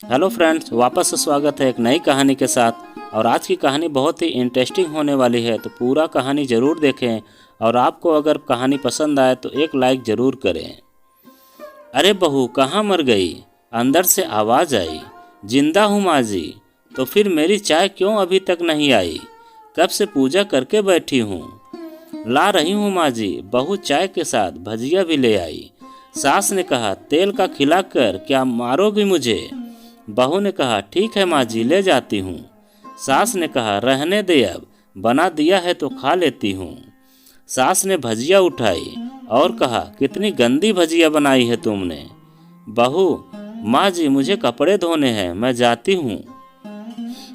Hello friends, वापस से स्वागत है एक नई कहानी के साथ। और आज की कहानी बहुत ही इंटरेस्टिंग होने वाली है, तो पूरा कहानी ज़रूर देखें। और आपको अगर कहानी पसंद आए तो एक लाइक ज़रूर करें। अरे बहू, कहाँ मर गई? अंदर से आवाज़ आई। जिंदा हूँ माँ जी। तो फिर मेरी चाय क्यों अभी तक नहीं आई? कब से पूजा करके बैठी हूँ। ला रही हूँ माँ जी। बहू चाय के साथ भजिया भी ले आई। सास ने कहा, तेल का खिलाकर क्या मारोगी मुझे? बहू ने कहा, ठीक है माँ जी, ले जाती हूँ। सास ने कहा, रहने दे, अब बना दिया है तो खा लेती हूँ। सास ने भजिया उठाई और कहा, कितनी गंदी भजिया बनाई है तुमने। बहू, माँ जी मुझे कपड़े धोने हैं, मैं जाती हूँ।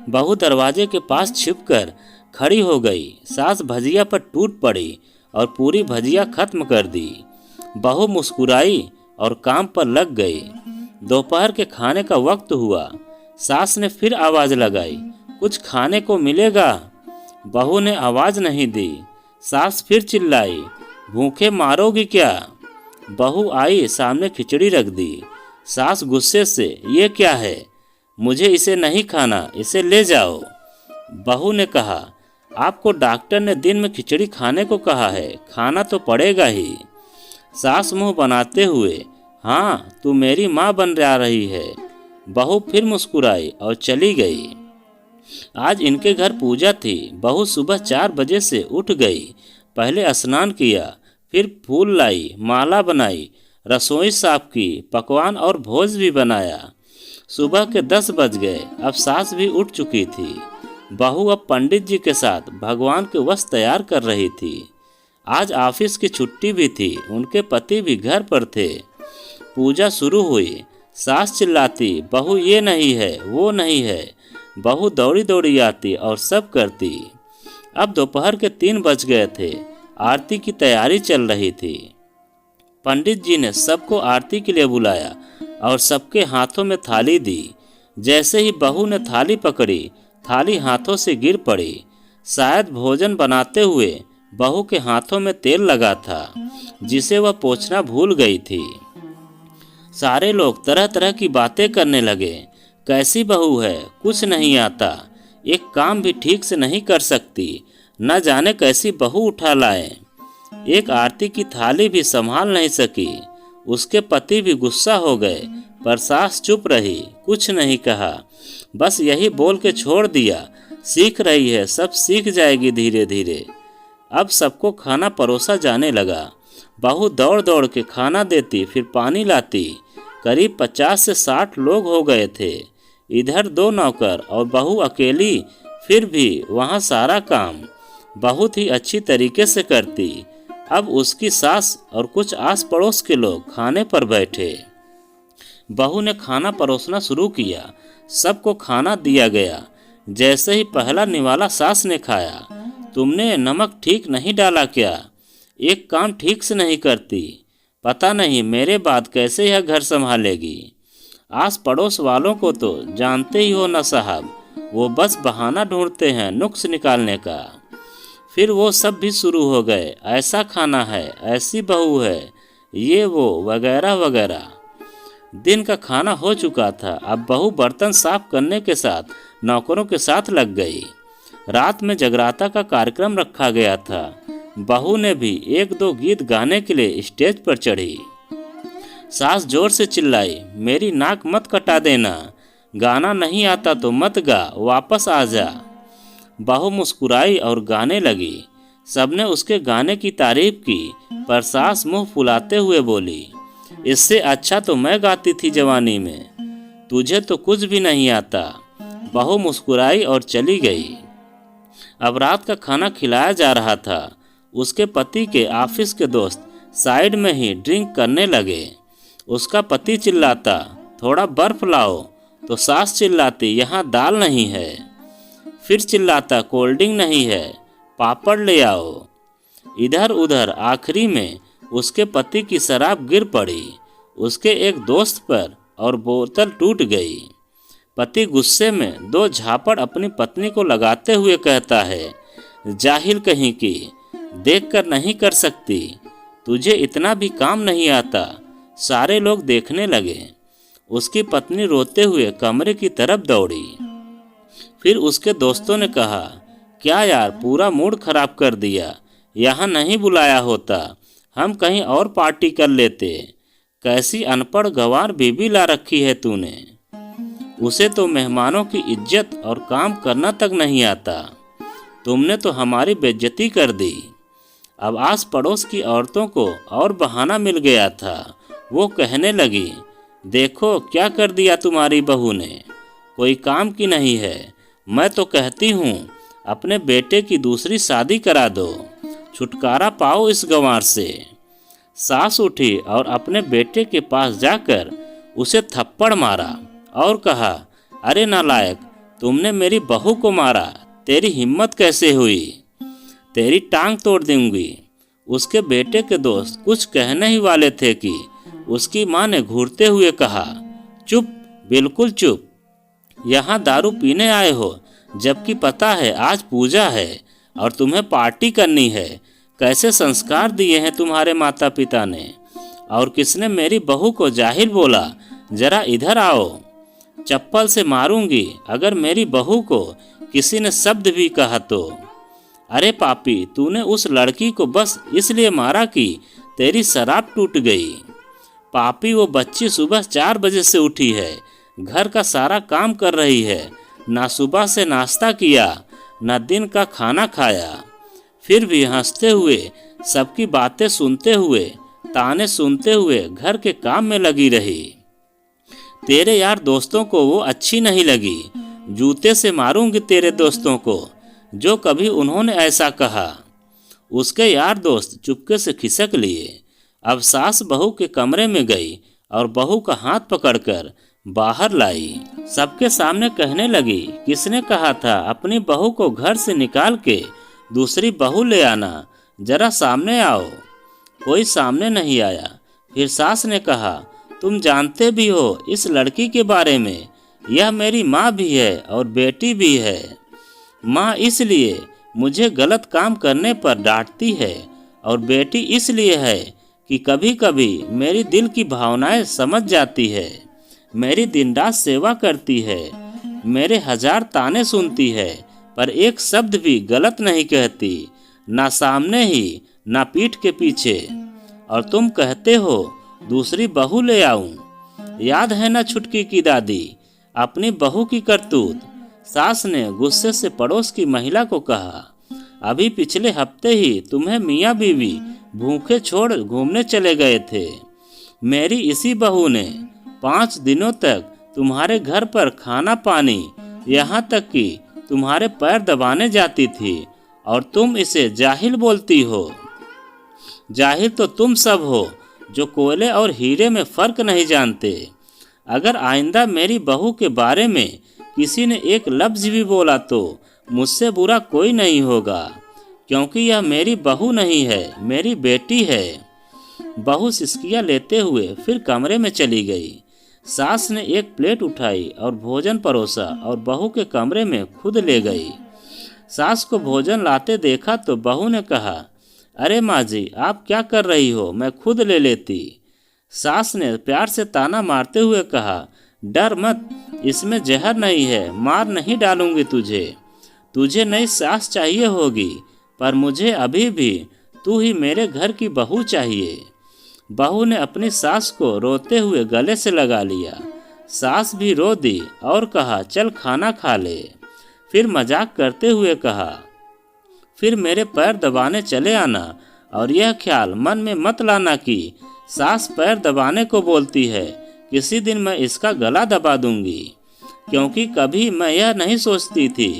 बहू दरवाजे के पास छिपकर खड़ी हो गई। सास भजिया पर टूट पड़ी और पूरी भजिया खत्म कर दी। बहू मुस्कुराई और काम पर लग गई। दोपहर के खाने का वक्त हुआ। सास ने फिर आवाज लगाई, कुछ खाने को मिलेगा? बहू ने आवाज नहीं दी। सास फिर चिल्लाई, भूखे मारोगी क्या? बहू आई, सामने खिचड़ी रख दी। सास गुस्से से, ये क्या है? मुझे इसे नहीं खाना, इसे ले जाओ। बहू ने कहा, आपको डॉक्टर ने दिन में खिचड़ी खाने को कहा है, खाना तो पड़ेगा ही। सास मुंह बनाते हुए, हाँ तू मेरी माँ बन जा रही है। बहू फिर मुस्कुराई और चली गई। आज इनके घर पूजा थी। बहू सुबह 4 बजे से उठ गई। पहले स्नान किया, फिर फूल लाई, माला बनाई, रसोई साफ की, पकवान और भोज भी बनाया। सुबह के 10 बज गए। अब सास भी उठ चुकी थी। बहू अब पंडित जी के साथ भगवान के वस्त्र तैयार कर रही थी। आज ऑफिस की छुट्टी भी थी, उनके पति भी घर पर थे। पूजा शुरू हुई। सास चिल्लाती, बहू ये नहीं है, वो नहीं है। बहू दौड़ी दौड़ी आती और सब करती। अब दोपहर के 3 बज गए थे। आरती की तैयारी चल रही थी। पंडित जी ने सबको आरती के लिए बुलाया और सबके हाथों में थाली दी। जैसे ही बहू ने थाली पकड़ी, थाली हाथों से गिर पड़ी। शायद भोजन बनाते हुए बहू के हाथों में तेल लगा था, जिसे वह पोंछना भूल गई थी। सारे लोग तरह तरह की बातें करने लगे। कैसी बहू है, कुछ नहीं आता, एक काम भी ठीक से नहीं कर सकती, न जाने कैसी बहू उठा लाए। एक आरती की थाली भी संभाल नहीं सकी। उसके पति भी गुस्सा हो गए, पर सास चुप रही, कुछ नहीं कहा, बस यही बोल के छोड़ दिया, सीख रही है, सब सीख जाएगी धीरे धीरे। अब सबको खाना परोसा जाने लगा। बहू दौड़ दौड़ के खाना देती, फिर पानी लाती। करीब 50 से 60 लोग हो गए थे। इधर 2 नौकर और बहू अकेली, फिर भी वहाँ सारा काम बहुत ही अच्छी तरीके से करती। अब उसकी सास और कुछ आस पड़ोस के लोग खाने पर बैठे। बहू ने खाना परोसना शुरू किया। सबको खाना दिया गया। जैसे ही पहला निवाला सास ने खाया, तुमने नमक ठीक नहीं डाला क्या? एक काम ठीक से नहीं करती, पता नहीं मेरे बाद कैसे यह घर संभालेगी। आस पड़ोस वालों को तो जानते ही हो न साहब, वो बस बहाना ढूंढते हैं नुक्स निकालने का। फिर वो सब भी शुरू हो गए, ऐसा खाना है, ऐसी बहू है, ये वो वगैरह वगैरह। दिन का खाना हो चुका था। अब बहू बर्तन साफ करने के साथ नौकरों के साथ लग गई। रात में जगराता का कार्यक्रम रखा गया था। बहू ने भी 1-2 गीत गाने के लिए स्टेज पर चढ़ी। सास जोर से चिल्लाई, मेरी नाक मत कटा देना, गाना नहीं आता तो मत गा, वापस आ जा। बहू मुस्कुराई और गाने लगी। सबने उसके गाने की तारीफ की, पर सास मुंह फुलाते हुए बोली, इससे अच्छा तो मैं गाती थी जवानी में, तुझे तो कुछ भी नहीं आता। बहू मुस्कुराई और चली गई। अब रात का खाना खिलाया जा रहा था। उसके पति के ऑफिस के दोस्त साइड में ही ड्रिंक करने लगे। उसका पति चिल्लाता, थोड़ा बर्फ लाओ, तो सास चिल्लाती, यहाँ दाल नहीं है। फिर चिल्लाता, कोल्ड ड्रिंक नहीं है, पापड़ ले आओ। इधर उधर आखिरी में उसके पति की शराब गिर पड़ी उसके एक दोस्त पर और बोतल टूट गई। पति गुस्से में 2 झापड़ अपनी पत्नी को लगाते हुए कहता है, जाहिल कहीं की, देखकर नहीं कर सकती, तुझे इतना भी काम नहीं आता। सारे लोग देखने लगे। उसकी पत्नी रोते हुए कमरे की तरफ दौड़ी। फिर उसके दोस्तों ने कहा, क्या यार, पूरा मूड खराब कर दिया, यहाँ नहीं बुलाया होता, हम कहीं और पार्टी कर लेते। कैसी अनपढ़ गंवार बीबी ला रखी है तूने, उसे तो मेहमानों की इज्जत और काम करना तक नहीं आता। तुमने तो हमारी बेइज्जती कर दी। अब आस पड़ोस की औरतों को और बहाना मिल गया था। वो कहने लगी, देखो क्या कर दिया तुम्हारी बहू ने, कोई काम की नहीं है। मैं तो कहती हूँ अपने बेटे की दूसरी शादी करा दो, छुटकारा पाओ इस गंवार से। सास उठी और अपने बेटे के पास जाकर उसे थप्पड़ मारा और कहा, अरे नालायक, तुमने मेरी बहू को मारा, तेरी हिम्मत कैसे हुई, तेरी टांग तोड़ दूंगी। उसके बेटे के दोस्त कुछ कहने ही वाले थे कि उसकी मां ने घूरते हुए कहा, चुप, बिल्कुल चुप, यहाँ दारू पीने आए हो, जबकि पता है आज पूजा है और तुम्हें पार्टी करनी है। कैसे संस्कार दिए हैं तुम्हारे माता पिता ने। और किसने मेरी बहू को जाहिल बोला, जरा इधर आओ, चप्पल से मारूंगी अगर मेरी बहू को किसी ने शब्द भी कहा तो। अरे पापी, तूने उस लड़की को बस इसलिए मारा कि तेरी शराब टूट गई। पापी, वो बच्ची सुबह 4 बजे से उठी है, घर का सारा काम कर रही है, ना सुबह से नाश्ता किया, ना दिन का खाना खाया, फिर भी हंसते हुए, सबकी बातें सुनते हुए, ताने सुनते हुए घर के काम में लगी रही। तेरे यार दोस्तों को वो अच्छी नहीं लगी। जूते से मारूंगी तेरे दोस्तों को जो कभी उन्होंने ऐसा कहा। उसके यार दोस्त चुपके से खिसक लिए। अब सास बहू के कमरे में गई और बहू का हाथ पकड़कर बाहर लाई। सबके सामने कहने लगी, किसने कहा था अपनी बहू को घर से निकाल के दूसरी बहू ले आना, जरा सामने आओ। कोई सामने नहीं आया। फिर सास ने कहा, तुम जानते भी हो इस लड़की के बारे में, यह मेरी माँ भी है और बेटी भी है। माँ इसलिए मुझे गलत काम करने पर डांटती है और बेटी इसलिए है कि कभी कभी मेरी दिल की भावनाएं समझ जाती है, मेरी दिन रात सेवा करती है, मेरे 1000 ताने सुनती है, पर एक शब्द भी गलत नहीं कहती, ना सामने ही ना पीठ के पीछे। और तुम कहते हो दूसरी बहू ले आऊं। याद है ना छुटकी की दादी, अपनी बहू की करतूत। सास ने गुस्से से पड़ोस की महिला को कहा, अभी पिछले हफ्ते ही तुम्हें मियाँ बीवी भूखे छोड़ घूमने चले गए थे। मेरी इसी बहू ने 5 दिनों तक तुम्हारे घर पर खाना पानी, यहाँ तक कि तुम्हारे पैर दबाने जाती थी और तुम इसे जाहिल बोलती हो। जाहिल तो तुम सब हो जो कोयले और हीरे में फर्क नहीं जानते। अगर आइंदा मेरी बहू के बारे में किसी ने एक लफ्ज भी बोला तो मुझसे बुरा कोई नहीं होगा, क्योंकि यह मेरी बहू नहीं है, मेरी बेटी है। बहू सिसकियाँ लेते हुए फिर कमरे में चली गई। सास ने एक प्लेट उठाई और भोजन परोसा और बहू के कमरे में खुद ले गई। सास को भोजन लाते देखा तो बहू ने कहा, अरे माँ जी, आप क्या कर रही हो, मैं खुद ले लेती। सास ने प्यार से ताना मारते हुए कहा, डर मत, इसमें जहर नहीं है, मार नहीं डालूंगी तुझे। तुझे नई सास चाहिए होगी, पर मुझे अभी भी तू ही मेरे घर की बहू चाहिए। बहू ने अपनी सास को रोते हुए गले से लगा लिया। सास भी रो दी और कहा, चल खाना खा ले। फिर मजाक करते हुए कहा, फिर मेरे पैर दबाने चले आना, और यह ख्याल मन में मत लाना कि सास पैर दबाने को बोलती है, किसी दिन मैं इसका गला दबा दूंगी। क्योंकि कभी मैं यह नहीं सोचती थी,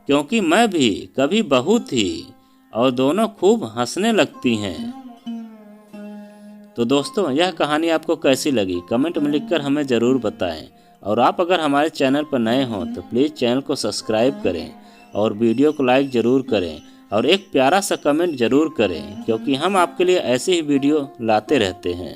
क्योंकि मैं भी कभी बहू थी। और दोनों खूब हंसने लगती हैं। तो दोस्तों, यह कहानी आपको कैसी लगी कमेंट में लिखकर हमें ज़रूर बताएं। और आप अगर हमारे चैनल पर नए हों तो प्लीज़ चैनल को सब्सक्राइब करें और वीडियो को लाइक ज़रूर करें और एक प्यारा सा कमेंट ज़रूर करें, क्योंकि हम आपके लिए ऐसे ही वीडियो लाते रहते हैं।